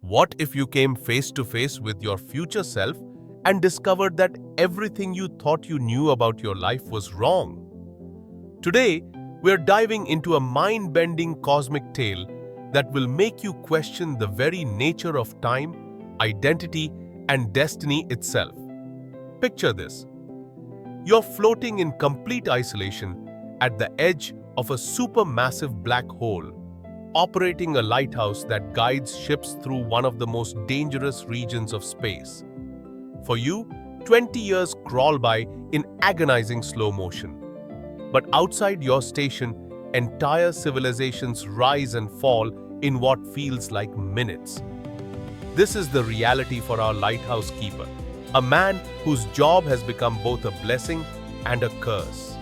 What if you came face to face with your future self and discovered that everything you thought you knew about your life was wrong? Today, we're diving into a mind-bending cosmic tale that will make you question the very nature of time, identity, and destiny itself. Picture this. You're floating in complete isolation at the edge of a supermassive black hole, operating a lighthouse that guides ships through one of the most dangerous regions of space. For you, 20 years crawl by in agonizing slow motion. But outside your station, entire civilizations rise and fall in what feels like minutes. This is the reality for our lighthouse keeper, a man whose job has become both a blessing and a curse.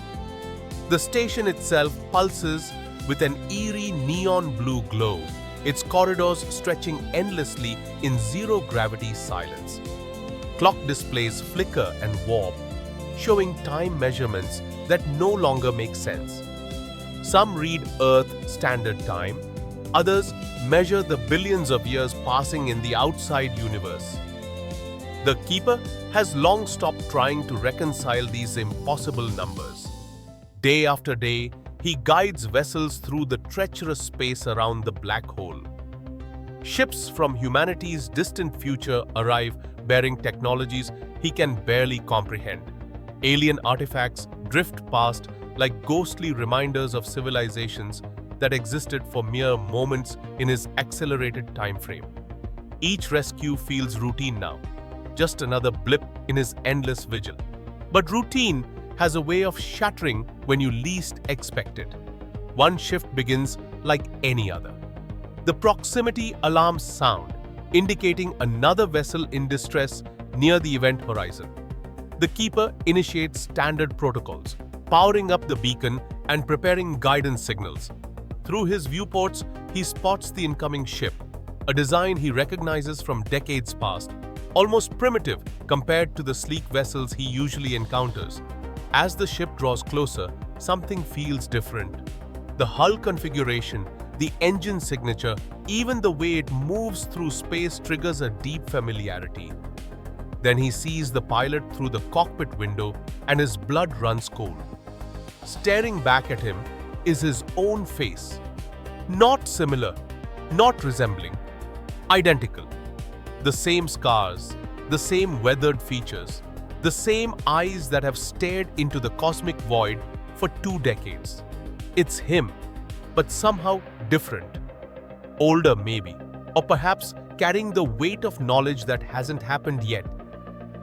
The station itself pulses with an eerie neon blue glow, its corridors stretching endlessly in zero-gravity silence. Clock displays flicker and warp, showing time measurements that no longer make sense. Some read Earth Standard Time, others measure the billions of years passing in the outside universe. The keeper has long stopped trying to reconcile these impossible numbers. Day after day, he guides vessels through the treacherous space around the black hole. Ships from humanity's distant future arrive bearing technologies he can barely comprehend. Alien artifacts drift past like ghostly reminders of civilizations that existed for mere moments in his accelerated time frame. Each rescue feels routine now, just another blip in his endless vigil. But routine has a way of shattering when you least expect it. One shift begins like any other. The proximity alarms sound, indicating another vessel in distress near the event horizon. The keeper initiates standard protocols, powering up the beacon and preparing guidance signals. Through his viewports, he spots the incoming ship, a design he recognizes from decades past, almost primitive compared to the sleek vessels he usually encounters. As the ship draws closer, something feels different. The hull configuration, the engine signature, even the way it moves through space triggers a deep familiarity. Then he sees the pilot through the cockpit window and his blood runs cold. Staring back at him is his own face. Not similar, not resembling, identical. The same scars, the same weathered features, the same eyes that have stared into the cosmic void for 2 decades. It's him, but somehow different. Older maybe, or perhaps carrying the weight of knowledge that hasn't happened yet.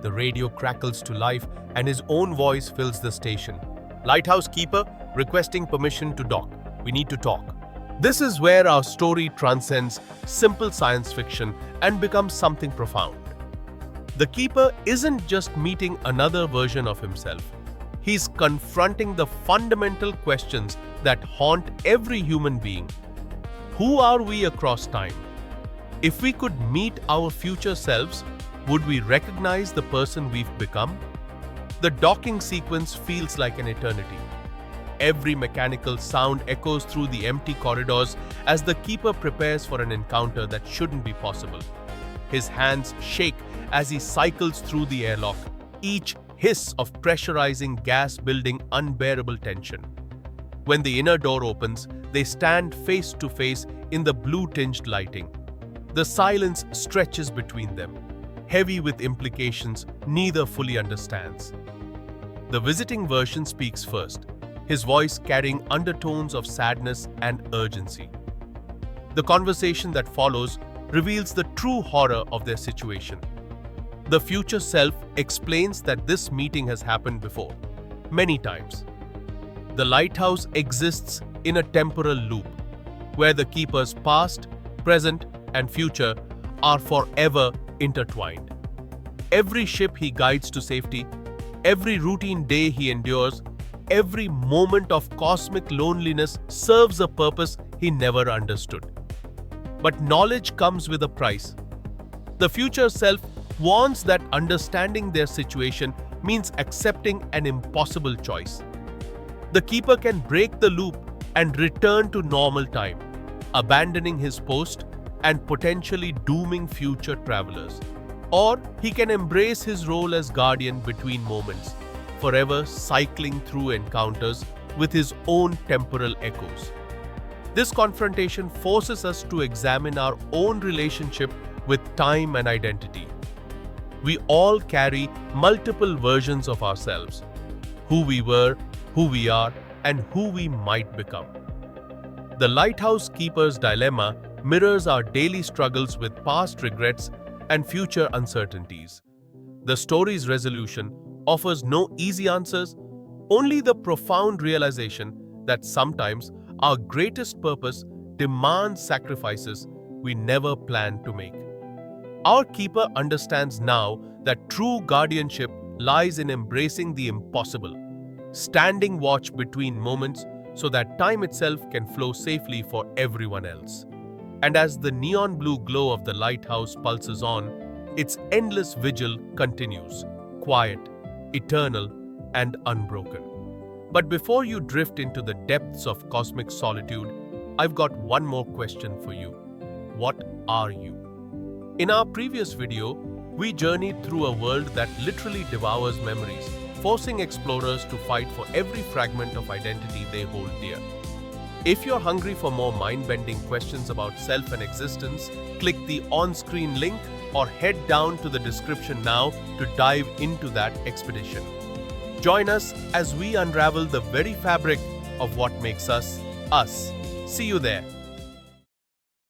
The radio crackles to life and his own voice fills the station. Lighthouse keeper requesting permission to dock. We need to talk. This is where our story transcends simple science fiction and becomes something profound. The keeper isn't just meeting another version of himself. He's confronting the fundamental questions that haunt every human being. Who are we across time? If we could meet our future selves, would we recognize the person we've become? The docking sequence feels like an eternity. Every mechanical sound echoes through the empty corridors as the keeper prepares for an encounter that shouldn't be possible. His hands shake as he cycles through the airlock, each hiss of pressurizing gas building unbearable tension. When the inner door opens, they stand face to face in the blue-tinged lighting. The silence stretches between them, heavy with implications neither fully understands. The visiting version speaks first, his voice carrying undertones of sadness and urgency. The conversation that follows reveals the true horror of their situation. The future self explains that this meeting has happened before, many times. The lighthouse exists in a temporal loop, where the keeper's past, present, and future are forever intertwined. Every ship he guides to safety, every routine day he endures, every moment of cosmic loneliness serves a purpose he never understood. But knowledge comes with a price. The future self warns that understanding their situation means accepting an impossible choice. The keeper can break the loop and return to normal time, abandoning his post and potentially dooming future travelers. Or he can embrace his role as guardian between moments, forever cycling through encounters with his own temporal echoes. This confrontation forces us to examine our own relationship with time and identity. We all carry multiple versions of ourselves, who we were, who we are, and who we might become. The Lighthouse Keeper's dilemma mirrors our daily struggles with past regrets and future uncertainties. The story's resolution offers no easy answers, only the profound realization that sometimes our greatest purpose demands sacrifices we never planned to make. Our keeper understands now that true guardianship lies in embracing the impossible, standing watch between moments so that time itself can flow safely for everyone else. And as the neon blue glow of the lighthouse pulses on, its endless vigil continues, quiet, eternal, and unbroken. But before you drift into the depths of cosmic solitude, I've got one more question for you. What are you? In our previous video, we journeyed through a world that literally devours memories, forcing explorers to fight for every fragment of identity they hold dear. If you're hungry for more mind-bending questions about self and existence, click the on-screen link or head down to the description now to dive into that expedition. Join us as we unravel the very fabric of what makes us, us. See you there.